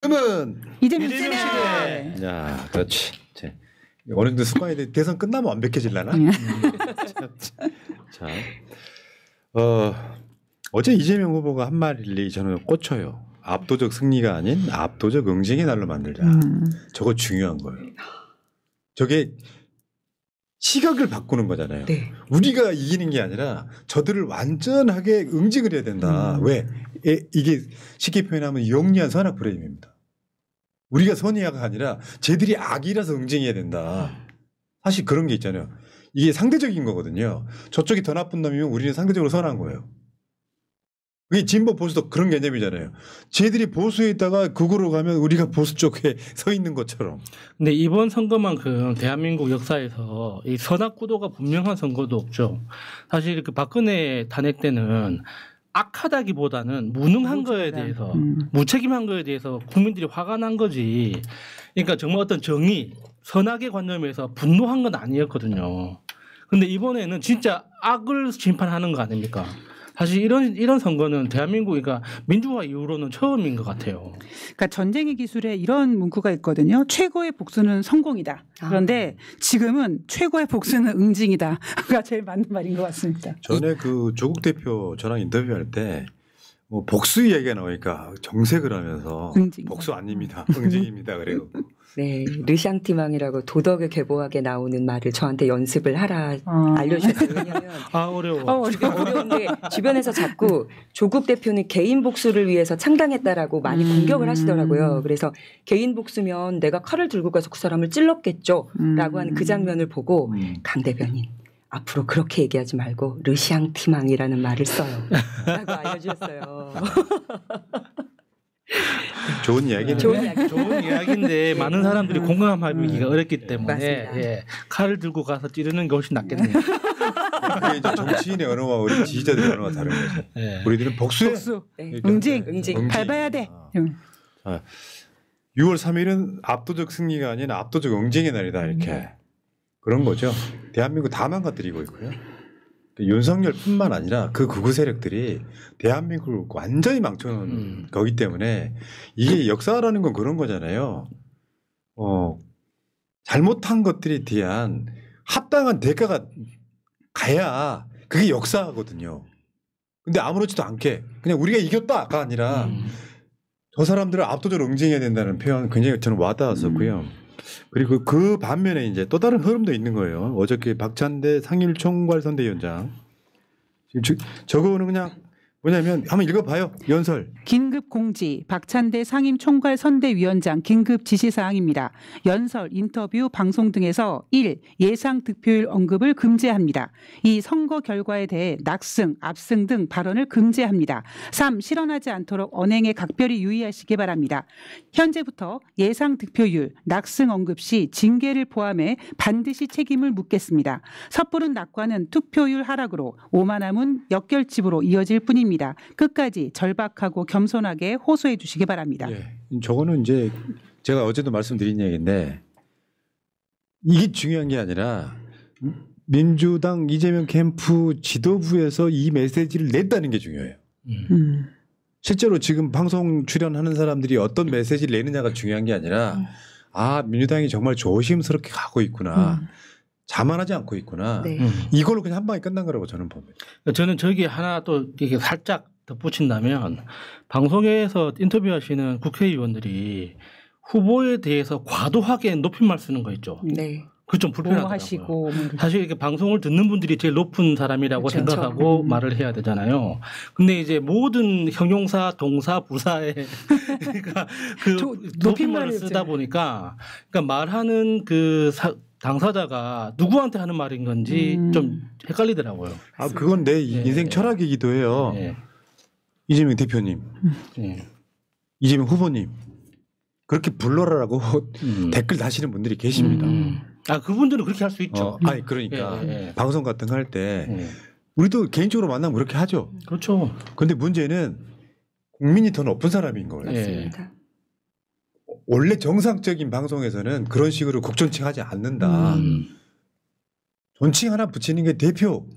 그러면 이재명 이재명 시대. 시대. 야, 그렇지. 어느 정도 습관이 돼. 대선 끝나면 완벽해질라나? 자, 어제 이재명 후보가 한 말이 저는 꽂혀요. 압도적 승리가 아닌 압도적 응징의 날로 만들자. 저거 중요한 거예요. 저게 시각을 바꾸는 거잖아요. 네. 우리가 이기는 게 아니라 저들을 완전하게 응징을 해야 된다. 왜? 이게 쉽게 표현하면 영리한 선악 프레임입니다. 우리가 선의가 아니라 쟤들이 악이라서 응징해야 된다. 사실 그런 게 있잖아요. 이게 상대적인 거거든요. 저쪽이 더 나쁜 놈이면 우리는 상대적으로 선한 거예요. 그게 진보 보수도 그런 개념이잖아요. 쟤들이 보수에 있다가 극우로 가면 우리가 보수 쪽에 서 있는 것처럼. 근데 이번 선거만큼 대한민국 역사에서 이 선악 구도가 분명한 선거도 없죠. 사실 그 박근혜 탄핵 때는 악하다기보다는 무능한 거에 대해서 무책임한 거에 대해서 국민들이 화가 난 거지. 그러니까 정말 어떤 정의, 선악의 관점에서 분노한 건 아니었거든요. 근데 이번에는 진짜 악을 심판하는 거 아닙니까? 사실 이런 선거는 대한민국 그러니까 민주화 이후로는 처음인 것 같아요. 그러니까 전쟁의 기술에 이런 문구가 있거든요. 최고의 복수는 성공이다. 그런데 지금은 최고의 복수는 응징이다.가 제일 맞는 말인 것 같습니다. 전에 그 조국 대표 저랑 인터뷰할 때 뭐 복수 이야기가 나오니까 정색을 하면서 응징. 복수 아닙니다. 응징입니다. 그래요. 네, 르샹티망이라고 도덕의 계보학에 나오는 말을 저한테 연습을 하라 알려주셨어요. 왜냐하면 어려워. 지금 어려운데 주변에서 자꾸 조국 대표는 개인 복수를 위해서 창당했다라고 많이 공격을 하시더라고요. 그래서 개인 복수면 내가 칼을 들고 가서 그 사람을 찔렀겠죠라고 하는 그 장면을 보고 강 대변인 앞으로 그렇게 얘기하지 말고 르샹티망이라는 말을 써요. 라고 알려주셨어요. 좋은 이야기네요. 좋은 이야기인데 많은 사람들이 공감하기가 어렵기 때문에 맞습니다. 칼을 들고 가서 찌르는 게 훨씬 낫겠네요. 그게 이제 정치인의 언어와 우리 지지자들의 언어가 다른 거죠. 네. 우리들은 복수해. 복수. 네. 응징. 밟아야 돼. 6월 3일은 압도적 승리가 아닌 압도적 응징의 날이다 이렇게 그런 거죠. 대한민국 다 망가뜨리고 있고요. 윤석열뿐만 아니라 그 극우 세력들이 대한민국을 완전히 망쳐놓은 거기 때문에 이게 역사라는 건 그런 거잖아요. 잘못한 것들에 대한 합당한 대가가 가야 그게 역사거든요. 근데 아무렇지도 않게 그냥 우리가 이겼다가 아니라 저 사람들을 압도적으로 응징해야 된다는 표현 굉장히 저는 와닿았었고요. 그리고 그 반면에 이제 또 다른 흐름도 있는 거예요. 어저께 박찬대 상임총괄선대위원장 지금 저거는 그냥 뭐냐면 한번 읽어봐요. 연설. 긴급 공지 박찬대 상임총괄선대위원장 긴급 지시사항입니다. 연설, 인터뷰, 방송 등에서 1. 예상 득표율 언급을 금지합니다. 2. 선거 결과에 대해 낙승, 압승 등 발언을 금지합니다. 3. 실현하지 않도록 언행에 각별히 유의하시기 바랍니다. 현재부터 예상 득표율, 낙승 언급 시 징계를 포함해 반드시 책임을 묻겠습니다. 섣부른 낙관은 투표율 하락으로 오만함은 역결집으로 이어질 뿐입니다. 끝까지 절박하고 겸손하게 호소해 주시기 바랍니다. 예. 저거는 이제 제가 어제도 말씀드린 얘기인데 이게 중요한 게 아니라 민주당 이재명 캠프 지도부에서 이 메시지를 냈다는 게 중요해요. 실제로 지금 방송 출연하는 사람들이 어떤 메시지를 내느냐가 중요한 게 아니라 아 민주당이 정말 조심스럽게 가고 있구나. 자만하지 않고 있구나. 네. 이걸로 그냥 한 방에 끝난 거라고 저는 봅니다. 저는 저기 하나 또 이게 살짝 덧붙인다면 방송에서 인터뷰하시는 국회의원들이 후보에 대해서 과도하게 높임말 쓰는 거 있죠. 네. 그 좀 불편하더라고요. 하시고 사실 이렇게 방송을 듣는 분들이 제일 높은 사람이라고 그렇죠. 생각하고 말을 해야 되잖아요. 근데 이제 모든 형용사, 동사, 부사에 그러니까 그 높임말을 쓰다 보니까 그러니까 말하는 그 당사자가 누구한테 하는 말인 건지 좀 헷갈리더라고요. 아 그건 내 인생 철학이기도 해요. 네. 이재명 대표님, 네. 이재명 후보님 그렇게 불러라라고 댓글 다시는 분들이 계십니다. 아 그분들은 그렇게 할 수 있죠. 아니 그러니까 방송 같은 거 할 때 우리도 개인적으로 만나면 그렇게 하죠. 그렇죠. 그런데 문제는 국민이 더 높은 사람인 거예요. 맞습니다. 원래 정상적인 방송에서는 그런 식으로 국존칭하지 않는다. 존칭 하나 붙이는 게 대표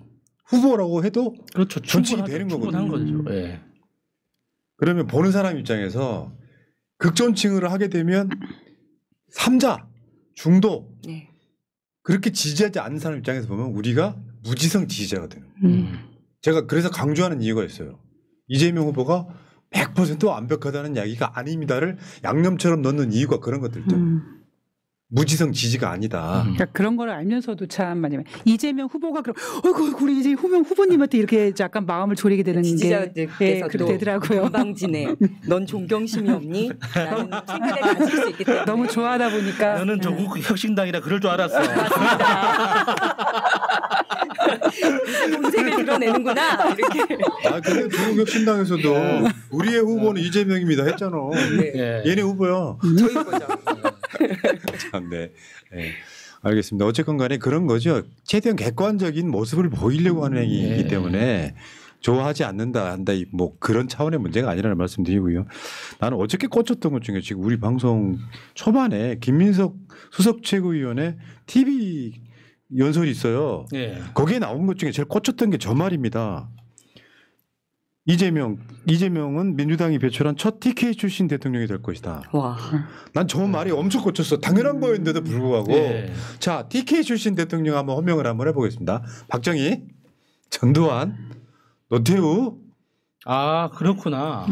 후보라고 해도 그렇죠. 존칭이 되는 거거든요. 충분한 거죠. 예. 그러면 보는 사람 입장에서 극존칭을 하게 되면 3자 중도 네. 그렇게 지지하지 않는 사람 입장에서 보면 우리가 무지성 지지자가 되는 거예요. 제가 그래서 강조하는 이유가 있어요. 이재명 후보가 100% 완벽하다는 이야기가 아닙니다를 양념처럼 넣는 이유가 그런 것들 때문에. 무지성 지지가 아니다. 그러니까 그런 걸 알면서도 참 많이 이재명 후보가 그럼 어이구 우리 이제 후보님한테 이렇게 약간 마음을 졸이게 되는 게 지지자들께서 또 되더라고요. 건방지네. 넌 존경심이 없니? 나는 최근에 가질 수 있기 때문에. 너무 좋아하다 보니까 나는 조국 혁신당이라 그럴 줄 알았어. 본색을 드러내는구나. 이렇게. 아 근데 조국혁신당에서도 우리의 후보는 이재명입니다 했잖아. 네. 얘네 후보야. 저희 거죠. 참, 네. 네. 알겠습니다. 어쨌건 간에 그런 거죠. 최대한 객관적인 모습을 보이려고 하는 행위이기 때문에 좋아하지 않는다 한다 뭐 그런 차원의 문제가 아니라는 말씀드리고요. 나는 어저께 꽂혔던 것 중에 지금 우리 방송 초반에 김민석 수석 최고위원의 TV 연설이 있어요. 예. 거기에 나온 것 중에 제일 꽂혔던 게 저 말입니다. 이재명은 민주당이 배출한 첫 TK 출신 대통령이 될 것이다. 와. 난 저 말이 엄청 꽂혔어. 당연한 거였는데도 불구하고. 예. 자, TK 출신 대통령 한번 호명을 한번 해보겠습니다. 박정희, 전두환, 노태우, 아 그렇구나.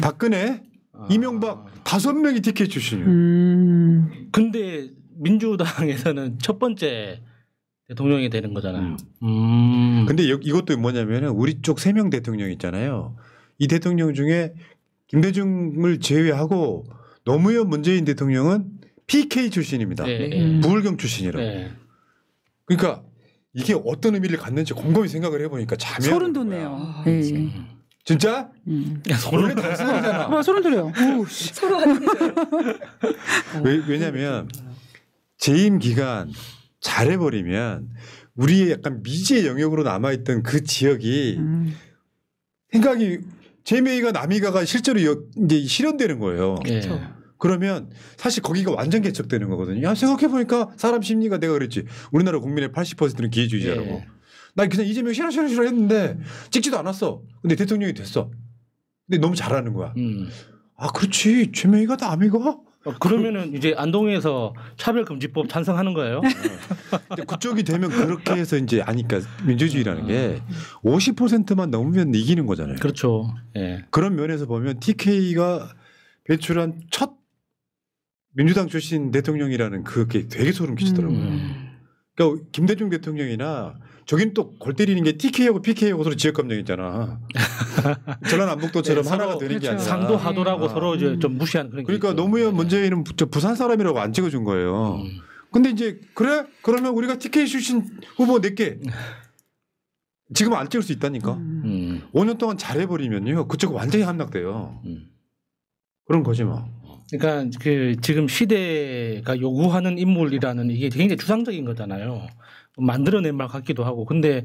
박근혜, 이명박 5명이 TK 출신이에요. 근데 민주당에서는 첫 번째 대통령이 되는 거잖아요. 근데 이것도 뭐냐면 우리 쪽 3명 대통령 있잖아요. 이 대통령 중에 김대중을 제외하고 노무현 문재인 대통령은 PK 출신입니다. 네. 부울경 출신이라고. 네. 그러니까 이게 어떤 의미를 갖는지 곰곰이 생각을 해보니까 잠이 소름 안 오는 돋네요. 거야. 예. 진짜? 원래 다 쓰잖아. 소름 돋아요. 서로 하는 거예요. 왜냐하면 재임 기간 잘해버리면 우리의 약간 미지의 영역으로 남아있던 그 지역이 생각이 제메이가 남이가가 실제로 이제 실현되는 거예요. 예. 그러면 사실 거기가 완전 개척되는 거거든요. 야, 생각해보니까 사람 심리가 내가 그랬지. 우리나라 국민의 80%는 기회주의자라고. 예. 나 그냥 이재명 싫어 했는데 찍지도 않았어. 근데 대통령이 됐어. 근데 너무 잘하는 거야. 아 그렇지. 제메이가 남이가? 그러면은 이제 안동에서 차별금지법 찬성하는 거예요? 근데 그쪽이 되면 그렇게 해서 이제 아니까 민주주의라는 게 50%만 넘으면 이기는 거잖아요. 그렇죠. 예. 그런 면에서 보면 TK가 배출한 첫 민주당 출신 대통령이라는 그게 되게 소름 끼치더라고요. 그러니까 김대중 대통령이나 저긴 또 골 때리는 게 TK하고 PK하고 서로 지역 감정 있잖아. 전라남북도처럼 네, 하나가 되는 게 그렇죠. 아니라. 상도 하도라고 서로 이제 좀 무시하는 그런 게 그러니까 있죠. 노무현 문재인은 저 부산 사람이라고 안 찍어준 거예요. 근데 이제 그래? 그러면 우리가 TK 출신 후보 4개 지금 안 찍을 수 있다니까. 5년 동안 잘해버리면요. 그쪽 완전히 함락돼요. 그런 거지 뭐. 그러니까 그 지금 시대가 요구하는 인물이라는 이게 굉장히 추상적인 거잖아요. 만들어낸 말 같기도 하고. 근데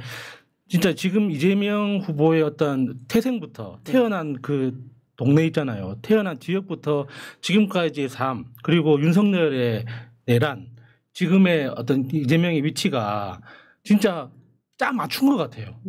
진짜 지금 이재명 후보의 어떤 태생부터 태어난 그 동네 있잖아요. 태어난 지역부터 지금까지의 삶 그리고 윤석열의 내란 지금의 어떤 이재명의 위치가 진짜 딱 맞춘 것 같아요.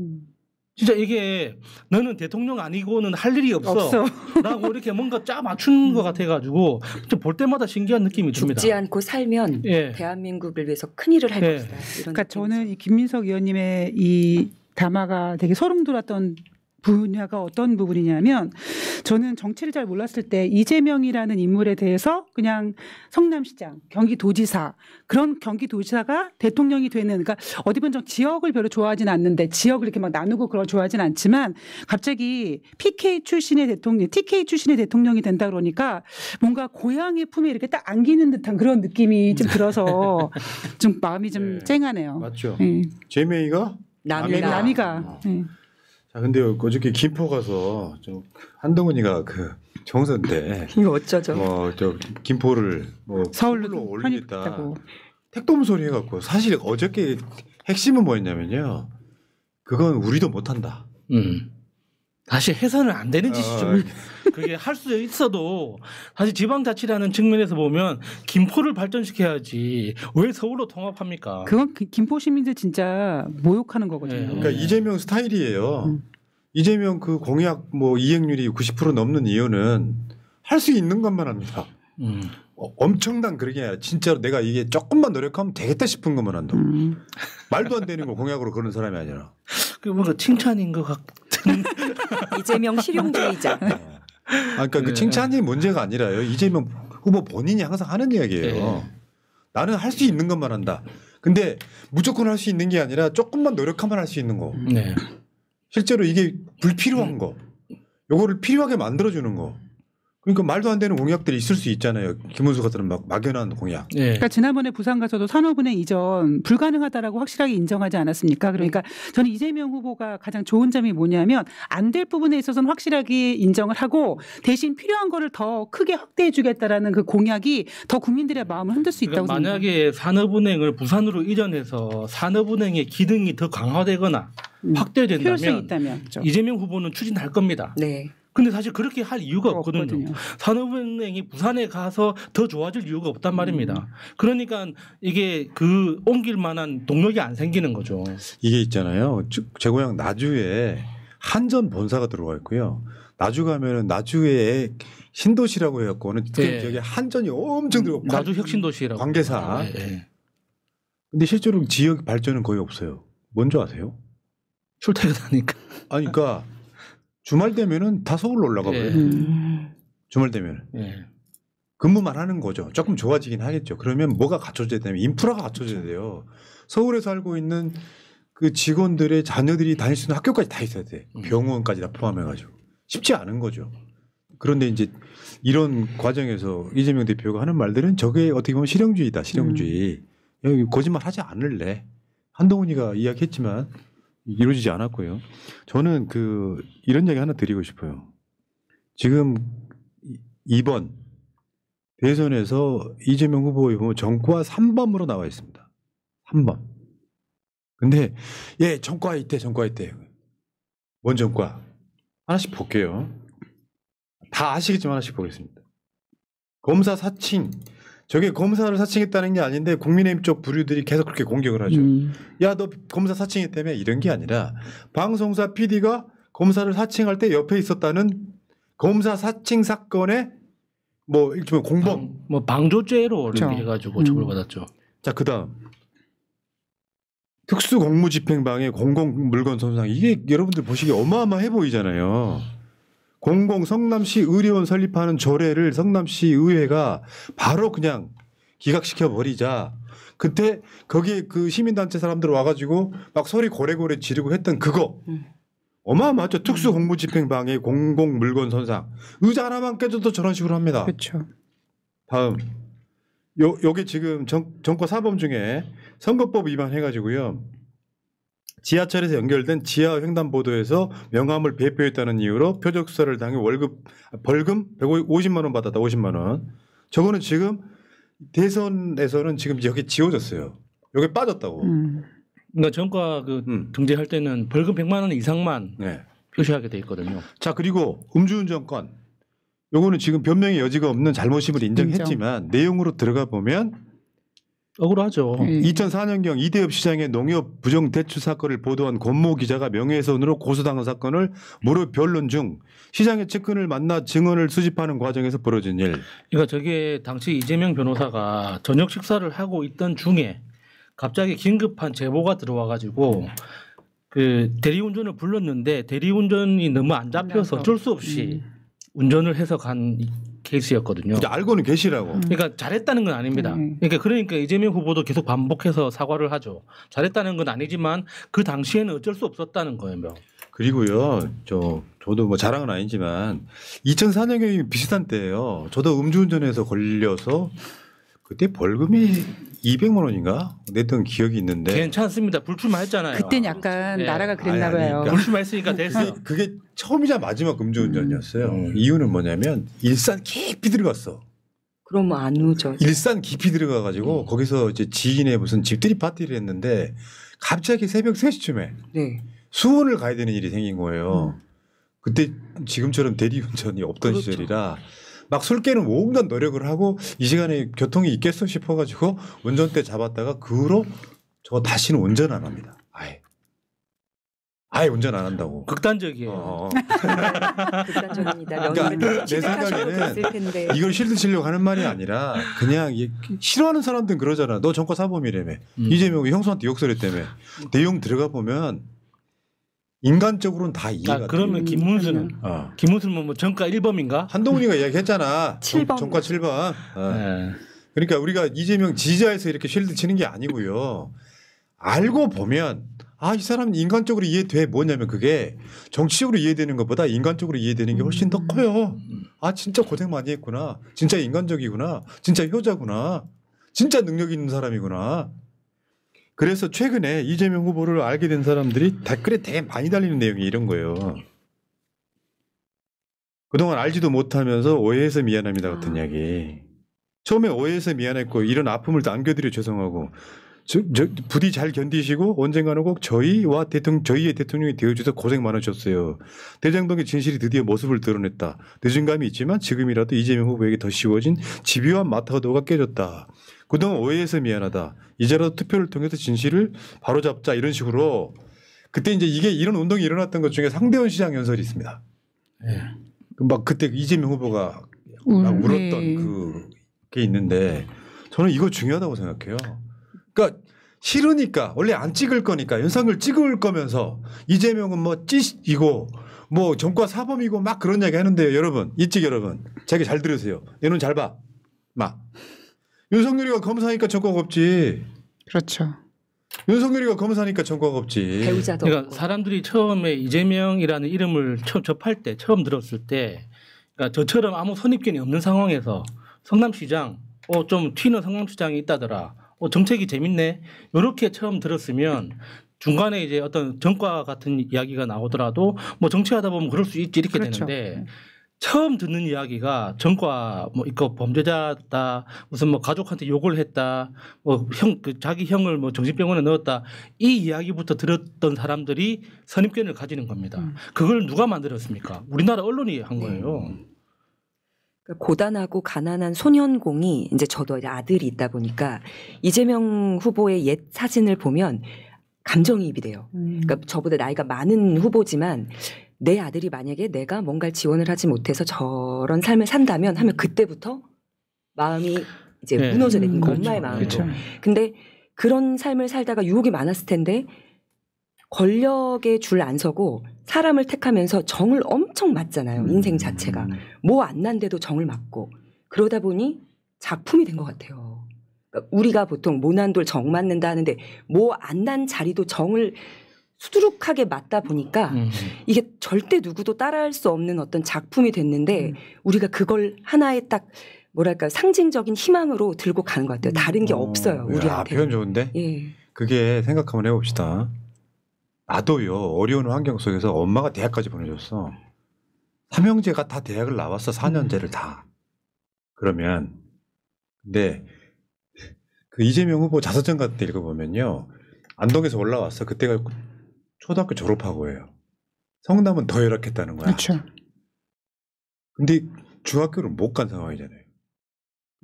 진짜 이게 너는 대통령 아니고는 할 일이 없어. 라고 이렇게 뭔가 짜 맞춘 것 같아가지고 볼 때마다 신기한 느낌이 듭니다. 죽지 않고 살면 예. 대한민국을 위해서 큰 일을 할 예. 것이다. 이런 그러니까 저는 이 김민석 의원님의 이 담화가 되게 소름 돋았던 분야가 어떤 부분이냐면 저는 정치를 잘 몰랐을 때 이재명이라는 인물에 대해서 그냥 성남시장, 경기도지사 그런 경기도지사가 대통령이 되는 그러니까 어디 보면 지역을 별로 좋아하진 않는데 지역을 이렇게 막 나누고 그걸 좋아하진 않지만 갑자기 PK 출신의 대통령, TK 출신의 대통령이 된다 그러니까 뭔가 고향의 품에 이렇게 딱 안기는 듯한 그런 느낌이 좀 들어서 좀 마음이 좀 네. 쨍하네요. 맞죠. 네. 제메이가? 남이가. 네. 자, 근데 어저께 김포 가서 좀 한동훈이가 그 정선 때 이거 어쩌죠? 저 김포를 뭐 서울로 올리겠다. 편입했다고. 택도무 소리 해갖고 사실 어저께 핵심은 뭐였냐면요. 그건 우리도 못한다. 다시 해서는 안 되는 짓이죠. 그게 할 수 있어도 사실 지방자치라는 측면에서 보면 김포를 발전시켜야지 왜 서울로 통합합니까? 그건 김포 시민들 진짜 모욕하는 거거든요. 네. 그러니까 이재명 스타일이에요. 이재명 그 공약 뭐 이행률이 90% 넘는 이유는 할 수 있는 것만 합니다. 엄청난 그런 게 아니라 진짜로 내가 이게 조금만 노력하면 되겠다 싶은 것만 한다고. 말도 안 되는 거 공약으로 그런 사람이 아니라. 그 뭔가 칭찬인 것 같은. 이재명 실용주의자. 그러니까 그 칭찬이 문제가 아니라요. 이재명 후보 본인이 항상 하는 이야기예요. 나는 할 수 있는 것만 한다. 근데 무조건 할 수 있는 게 아니라 조금만 노력하면 할 수 있는 거. 네. 실제로 이게 불필요한 거. 요거를 필요하게 만들어주는 거. 그러니까 말도 안 되는 공약들이 있을 수 있잖아요. 김문수 같은 막 막연한 공약. 네. 그러니까 지난번에 부산 가서도 산업은행 이전 불가능하다라고 확실하게 인정하지 않았습니까? 그러니까 저는 이재명 후보가 가장 좋은 점이 뭐냐면 안 될 부분에 있어서는 확실하게 인정을 하고 대신 필요한 거를 더 크게 확대해 주겠다라는 그 공약이 더 국민들의 마음을 흔들 수 있다고 그러니까 만약에 산업은행을 부산으로 이전해서 산업은행의 기능이 더 강화되거나 확대된다면 필요성이 있다면. 이재명 후보는 추진할 겁니다. 네. 근데 사실 그렇게 할 이유가 없거든요. 산업은행이 부산에 가서 더 좋아질 이유가 없단 말입니다. 그러니까 이게 그 옮길 만한 동력이 안 생기는 거죠. 이게 있잖아요. 제 고향 나주에 한전 본사가 들어와 있고요. 나주 가면은 나주에 신도시라고 해갖고는 네. 여기 한전이 엄청 들어가. 나주 혁신도시라고. 관계사. 네, 네. 근데 실제로 지역 발전은 거의 없어요. 뭔지 아세요? 출퇴근하니까. 아니 그러니까 주말 되면은 다 서울로 올라가 버려요. 주말 되면은. 네. 근무만 하는 거죠. 조금 좋아지긴 하겠죠. 그러면 뭐가 갖춰져야 되면 인프라가 갖춰져야 돼요. 서울에 살고 있는 그 직원들의 자녀들이 다닐 수 있는 학교까지 다 있어야 돼. 병원까지 다 포함해가지고. 쉽지 않은 거죠. 그런데 이제 이런 과정에서 이재명 대표가 하는 말들은 저게 어떻게 보면 실용주의다. 실용주의. 여기 거짓말 하지 않을래. 한동훈이가 이야기했지만 이루어지지 않았고요. 저는 이런 얘기 하나 드리고 싶어요. 지금 이번 대선에서 이재명 후보의 보면 정과 3번으로 나와 있습니다. 3번. 근데 정과 있대. 뭔 정과? 하나씩 볼게요. 다 아시겠지만 하나씩 보겠습니다. 검사 사칭. 저게 검사를 사칭했다는 게 아닌데 국민의힘 쪽 부류들이 계속 그렇게 공격을 하죠. 야, 너 검사 사칭했다며? 이런 게 아니라 방송사 PD가 검사를 사칭할 때 옆에 있었다는 검사 사칭 사건의 뭐 일종의 공범. 방조죄로 그렇죠. 해가지고 처벌받았죠. 자, 그다음 특수공무집행방해 공공물건 손상. 이게 여러분들 보시기에 어마어마해 보이잖아요. 성남시 의료원 설립하는 조례를 성남시 의회가 바로 그냥 기각시켜 버리자. 그때 거기에 그 시민단체 사람들 와가지고 막 소리 고래고래 지르고 했던 그거 어마어마하죠. 특수공무집행방해 공공물건 손상. 의자 하나만 깨져도 저런 식으로 합니다. 그렇죠. 다음 요게 지금 정과 사범 중에 선거법 위반해가지고요. 지하철에서 연결된 지하 횡단보도에서 명함을 배표했다는 이유로 표적수사를 당해 벌금 150만 원 받았다. 50만 원. 저거는 지금 대선에서는 지금 여기 지워졌어요. 여기 빠졌다고. 그러니까 전과 등재할 때는 벌금 100만 원 이상만 네. 표시하게 돼 있거든요. 자, 그리고 음주운전권. 요거는 지금 변명의 여지가 없는 잘못임을 인정했지만 내용으로 들어가 보면 억울하죠. 2004년경 이대엽 시장의 농협 부정대출 사건을 보도한 권모 기자가 명예훼손으로 고소당한 사건을 무료 변론 중 시장의 측근을 만나 증언을 수집하는 과정에서 벌어진 일. 그러니까 저게 당시 이재명 변호사가 저녁 식사를 하고 있던 중에 갑자기 긴급한 제보가 들어와가지고 그 대리운전을 불렀는데 대리운전이 너무 안 잡혀서 어쩔 수 없이 운전을 해서 간 케이스였거든요. 이제 알고는 계시라고. 그러니까 잘했다는 건 아닙니다. 그러니까 이재명 후보도 계속 반복해서 사과를 하죠. 잘했다는 건 아니지만 그 당시에는 어쩔 수 없었다는 거예요. 그리고요, 저도 뭐 자랑은 아니지만 2004년경이 비슷한 때예요. 저도 음주운전해서 걸려서 그때 벌금이 200만 원인가 냈던 기억이 있는데. 괜찮습니다. 불출마했잖아요. 그땐 약간 나라가 그랬나 봐요. 그러니까 불출마했으니까 됐어. 그게 처음이자 마지막 음주운전이었어요. 이유는 뭐냐면 일산 깊이 들어갔어. 그러면 안 오죠. 일산 깊이 들어가가지고 거기서 이제 지인의 무슨 집들이 파티를 했는데 갑자기 새벽 3시쯤에 네. 수원을 가야 되는 일이 생긴 거예요. 그때 지금처럼 대리운전이 없던 그렇죠. 시절이라 막 술 깨는 온갖 노력을 하고 이 시간에 교통이 있겠어 싶어가지고 운전대 잡았다가 그 후로 저거 다시는 운전 안 합니다. 아예 운전 안 한다고. 극단적이에요. 극단적입니다. 그러니까 내 생각에는 이걸 실드 치려고 하는 말이 아니라 그냥 싫어하는 사람들은 그러잖아. 너 전과 사범이라며. 이재명이 형수한테 욕설했다며. 내용 들어가 보면 인간적으로는 다 이해가 돼. 그러면 김문수는 김문수는 뭐 전과 1범인가? 한동훈이가 이야기했잖아. 7번. 전과 7번. 네. 그러니까 우리가 이재명 지지자에서 이렇게 쉴드 치는 게 아니고요. 알고 보면 이 사람은 인간적으로 이해돼. 뭐냐면 그게 정치적으로 이해되는 것보다 인간적으로 이해되는 게 훨씬 더 커요. 진짜 고생 많이 했구나. 진짜 인간적이구나. 진짜 효자구나. 진짜 능력 있는 사람이구나. 그래서 최근에 이재명 후보를 알게 된 사람들이 댓글에 되게 많이 달리는 내용이 이런 거예요. 그동안 알지도 못하면서 오해해서 미안합니다 같은 이야기. 처음에 오해해서 미안했고 이런 아픔을 안겨드려 죄송하고 부디 잘 견디시고 언젠가는 꼭 저희의 대통령이 되어주셔서 고생 많으셨어요. 대장동의 진실이 드디어 모습을 드러냈다. 늦은 감이 있지만 지금이라도 이재명 후보에게 더 씌워진 집요한 마타도가 깨졌다. 그동안 오해해서 미안하다. 이제라도 투표를 통해서 진실을 바로잡자. 이런 식으로 그때 이제 이런 운동이 일어났던 것 중에 상대원 시장 연설이 있습니다. 네. 막 그때 이재명 후보가 막 울었던 그게 있는데 저는 이거 중요하다고 생각해요. 그러니까 싫으니까 원래 안 찍을 거니까 윤석열 찍을 거면서 이재명은 뭐 찌이고 뭐 전과 사범이고 막 그런 이야기 하는데요. 여러분 일찍 여러분 자기 잘 들으세요. 내 눈 잘 봐. 막 윤석열이가 검사니까 전과가 없지. 그렇죠. 윤석열이가 검사니까 전과가 없지. 배우자도 그러니까 없고. 사람들이 처음에 이재명이라는 이름을 처음 접할 때 처음 들었을 때 그러니까 저처럼 아무 선입견이 없는 상황에서 성남시장 좀 튀는 성남시장이 있다더라. 정책이 재밌네. 이렇게 처음 들었으면 중간에 이제 어떤 전과 같은 이야기가 나오더라도 뭐 정치하다 보면 그럴 수 있지 이렇게 그렇죠. 되는데 처음 듣는 이야기가 전과 뭐 이거 범죄자다 무슨 뭐 가족한테 욕을 했다 뭐 자기 형을 뭐 정신병원에 넣었다 이 이야기부터 들었던 사람들이 선입견을 가지는 겁니다. 그걸 누가 만들었습니까? 우리나라 언론이 한 거예요. 고단하고 가난한 소년공이 이제 저도 이제 아들이 있다 보니까 이재명 후보의 옛 사진을 보면 감정이입이 돼요. 그러니까 저보다 나이가 많은 후보지만 내 아들이 만약에 내가 뭔가를 지원을 하지 못해서 저런 삶을 산다면 하면 그때부터 마음이 이제 무너져 내린 거 엄마의 마음으로. 그렇죠. 근데 그런 삶을 살다가 유혹이 많았을 텐데 권력에 줄 안 서고 사람을 택하면서 정을 엄청 맞잖아요. 인생 자체가. 뭐 안 난데도 정을 맞고. 그러다 보니 작품이 된 것 같아요. 그러니까 우리가 보통 모난돌 정 맞는다 하는데 뭐 안 난 자리도 정을 수두룩하게 맞다 보니까 이게 절대 누구도 따라할 수 없는 어떤 작품이 됐는데 우리가 그걸 하나의 딱 뭐랄까 상징적인 희망으로 들고 가는 것 같아요. 다른 게 없어요. 우리한테. 표현 좋은데? 예. 그게 생각 한번 해봅시다. 나도요 어려운 환경 속에서 엄마가 대학까지 보내줬어. 삼형제가 다 대학을 나왔어. 4년제를 다. 그러면 근데 그 이재명 후보 자서전 같은 데 읽어보면요. 안동에서 올라왔어. 그때가 초등학교 졸업하고예요. 성남은 더 열악했다는 거야. 그렇죠. 근데 중학교를 못 간 상황이잖아요.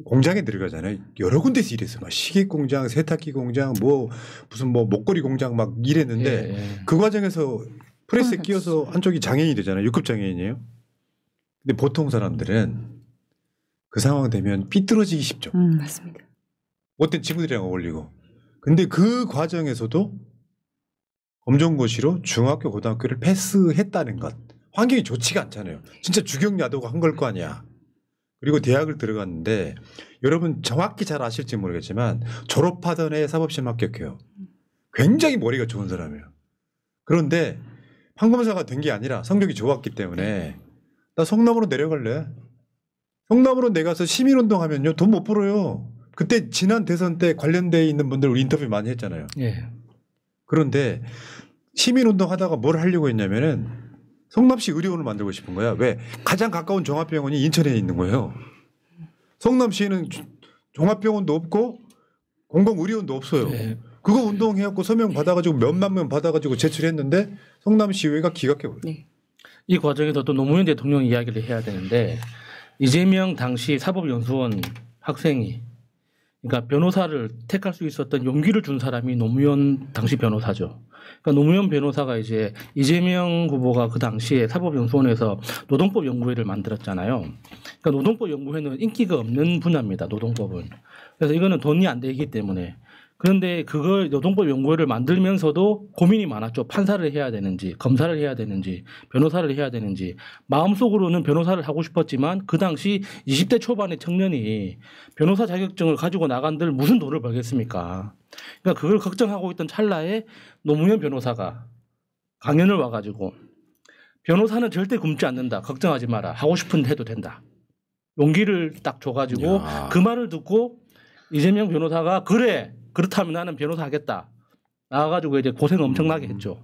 공장에 들어가잖아요. 여러 군데서 일했어요. 막 시계 공장, 세탁기 공장, 뭐 무슨 뭐 목걸이 공장 막 일했는데 그 과정에서 프레스에 끼어서 한쪽이 장애인이 되잖아요. 6급 장애인이에요. 근데 보통 사람들은 그 상황 되면 삐뚤어지기 쉽죠. 맞습니다. 못된 친구들이랑 어울리고. 근데 그 과정에서도 검정고시로 중학교, 고등학교를 패스했다는 것. 환경이 좋지가 않잖아요. 진짜 주경야도가 한 걸 거 아니야. 그리고 대학을 들어갔는데 여러분 정확히 잘 아실지 모르겠지만 졸업하던 애 사법시험 합격해요. 굉장히 머리가 좋은 사람이에요. 그런데 판검사가 된 게 아니라 성적이 좋았기 때문에 나 성남으로 내려갈래. 성남으로 내가서 시민운동하면요 돈 못 벌어요. 그때 지난 대선 때 관련돼 있는 분들 우리 인터뷰 많이 했잖아요. 예. 그런데 시민운동 하다가 뭘 하려고 했냐면은 성남시 의료원을 만들고 싶은 거야. 왜? 가장 가까운 종합병원이 인천에 있는 거예요. 성남시에는 종합병원도 없고 공공의료원도 없어요. 네. 그거 운동해갖고 서명 받아가지고 몇만 명 받아가지고 제출했는데 성남시의회가 기각해버려요. 네. 이 과정에서 또 노무현 대통령 이야기를 해야 되는데 이재명 당시 사법연수원 학생이 그러니까 변호사를 택할 수 있었던 용기를 준 사람이 노무현 당시 변호사죠. 그러니까 노무현 변호사가 이제 이재명 후보가 그 당시에 사법연수원에서 노동법 연구회를 만들었잖아요. 그러니까 노동법 연구회는 인기가 없는 분야입니다. 노동법은. 그래서 이거는 돈이 안 되기 때문에. 그런데 그걸 노동법 연구회를 만들면서도 고민이 많았죠. 판사를 해야 되는지, 검사를 해야 되는지, 변호사를 해야 되는지. 마음속으로는 변호사를 하고 싶었지만 그 당시 20대 초반의 청년이 변호사 자격증을 가지고 나간들 무슨 돈을 벌겠습니까? 그러니까 그걸 걱정하고 있던 찰나에 노무현 변호사가 강연을 와가지고 변호사는 절대 굶지 않는다. 걱정하지 마라. 하고 싶은 데 해도 된다. 용기를 딱 줘가지고 그 말을 듣고 이재명 변호사가 그래. 그렇다면 나는 변호사 하겠다. 나와가지고 이제 고생 엄청나게 했죠.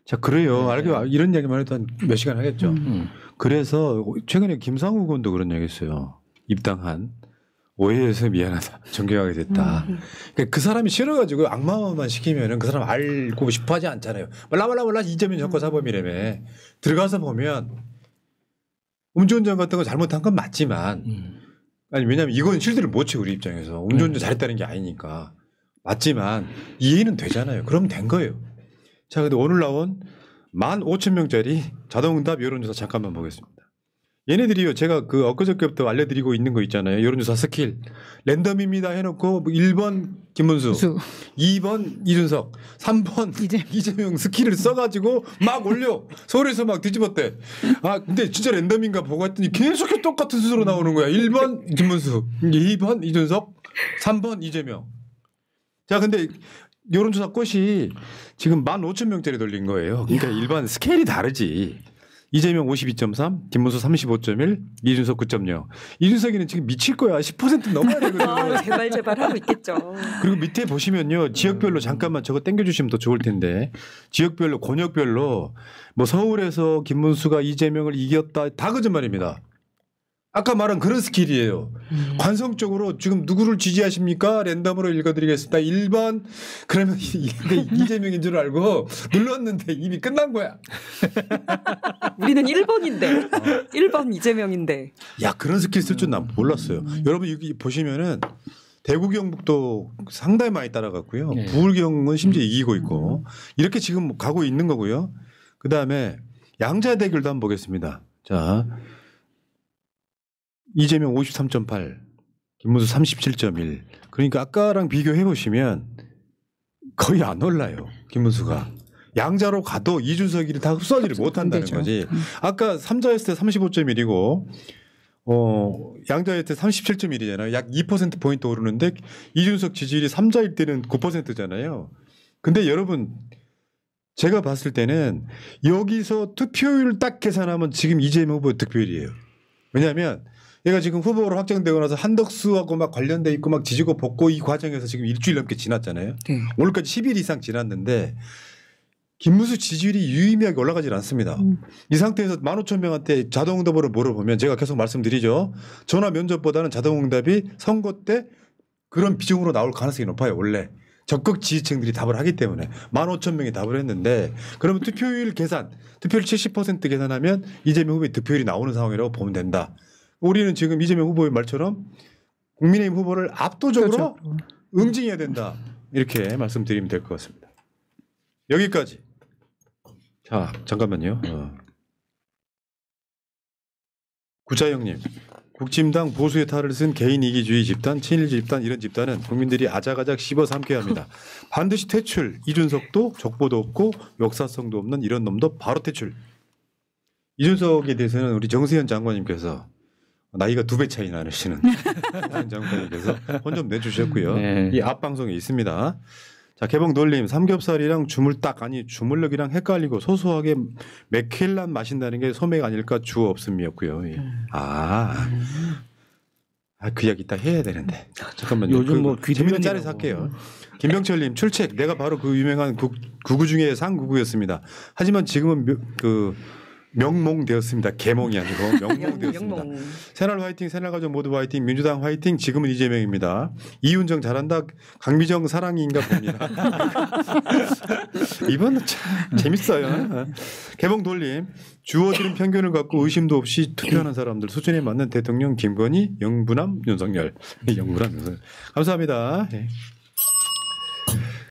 자, 그래요. 알고 이런 얘기만 해도 한 몇 시간 하겠죠. 그래서 최근에 김상우 의원도 그런 얘기했어요. 입당한 오해해서 미안하다. 존경하게 됐다. 그러니까 그 사람이 싫어가지고 악마만 시키면은 그 사람 알고 싶어하지 않잖아요. 몰라 이재명 정권 사범이라며. 들어가서 보면 음주운전 같은 거 잘못한 건 맞지만 아니 왜냐하면 이건 실드를 못 쳐 우리 입장에서 음주운전 잘했다는 게 아니니까. 맞지만 이해는 되잖아요. 그럼 된 거예요. 자, 근데 오늘 나온 15,000명짜리 자동응답 여론조사 잠깐만 보겠습니다. 얘네들이요. 제가 그 엊그저께부터 알려드리고 있는 거 있잖아요. 여론조사 스킬. 랜덤입니다 해놓고 1번 김문수, 2번 이준석, 3번 이재명 스킬을 써가지고 막 올려. 서울에서 막 뒤집었대. 아 근데 진짜 랜덤인가 보고 했더니 계속 똑같은 수로 나오는 거야. 1번 김문수, 2번 이준석, 3번 이재명. 자, 근데 여론조사 꽃이 지금 15,000명짜리 돌린 거예요. 그러니까 일반 스케일이 다르지. 이재명 52.3, 김문수 35.1, 이준석 9.0. 이준석이는 지금 미칠 거야. 10% 넘어야 되거든요. 제발 하고 있겠죠. 그리고 밑에 보시면요. 지역별로 잠깐만 저거 땡겨주시면 더 좋을 텐데. 지역별로, 권역별로 뭐 서울에서 김문수가 이재명을 이겼다. 다 거짓말입니다. 아까 말한 그런 스킬이에요. 관성적으로 지금 누구를 지지하십니까? 랜덤으로 읽어드리겠습니다. 1번 그러면 이재명인 줄 알고 눌렀는데 이미 끝난 거야. 우리는 1번인데 1번 이재명인데. 야 그런 스킬 쓸 줄 난 몰랐어요. 여러분 여기 보시면은 대구 경북도 상당히 많이 따라갔고요. 네. 부울경은 심지어 이기고 있고 이렇게 지금 가고 있는 거고요. 그다음에 양자 대결도 한번 보겠습니다. 자. 이재명 53.8, 김문수 37.1. 그러니까 아까랑 비교해 보시면 거의 안 올라요. 김문수가. 양자로 가도 이준석이를 다 흡수하지를 못한다는 거지. 아까 3자였을 때 35.1이고 양자였을 때 37.1이잖아요. 약 2%포인트 오르는데 이준석 지지율이 3자일 때는 9%잖아요. 근데 여러분 제가 봤을 때는 여기서 투표율 딱 계산하면 지금 이재명 후보 득표율이에요. 왜냐하면 얘가 지금 후보로 확정되고 나서 한덕수하고 막 관련돼 있고 막 지지고 볶고 이 과정에서 지금 일주일 넘게 지났잖아요. 네. 오늘까지 10일 이상 지났는데 김문수 지지율이 유의미하게 올라가질 않습니다. 이 상태에서 15,000명한테 자동응답으로 물어보면 제가 계속 말씀드리죠. 전화 면접보다는 자동응답이 선거 때 그런 비중으로 나올 가능성이 높아요. 원래. 적극 지지층들이 답을 하기 때문에 15,000명이 답을 했는데 그러면 투표율 계산, 투표율 70% 계산하면 이재명 후보의 득표율이 나오는 상황이라고 보면 된다. 우리는 지금 이재명 후보의 말처럼 국민의힘 후보를 압도적으로 응징해야 된다. 이렇게 말씀드리면 될 것 같습니다. 여기까지. 자, 잠깐만요. 구자영님. 국진당 보수의 탈을 쓴 개인 이기주의 집단, 친일 집단 이런 집단은 국민들이 아작아작 씹어 삼켜야 합니다. 반드시 퇴출. 이준석도 족보도 없고 역사성도 없는 이런 놈도 바로 퇴출. 이준석에 대해서는 우리 정세현 장관님께서 나이가 2배 차이 나시는 장관님께서 혼 좀 내주셨고요. 네. 이 앞 방송에 있습니다. 자, 개봉 놀림 삼겹살이랑 주물딱 아니 주물럭이랑 헷갈리고 소소하게 맥켈란 마신다는 게 소맥 아닐까 주어 없음이었고요. 예. 그 이야기 이따 해야 되는데. 잠깐만요. 요즘 뭐 재밌는 짤에서 할게요. 김병철님 출첵 내가 바로 그 유명한 구구 중에 상구구였습니다. 하지만 지금은 명몽되었습니다. 개몽이 아니고 명몽되었습니다. 새날 화이팅, 새날 가족 모두 화이팅, 민주당 화이팅. 지금은 이재명입니다. 이윤정 잘한다. 강미정 사랑인가 봅니다. 이번은 참 재밌어요. 개봉 돌림. 주어지는 편견을 갖고 의심도 없이 투표하는 사람들 수준에 맞는 대통령 김건희, 영부남 윤석열. 영부남 윤석열. 감사합니다. 네.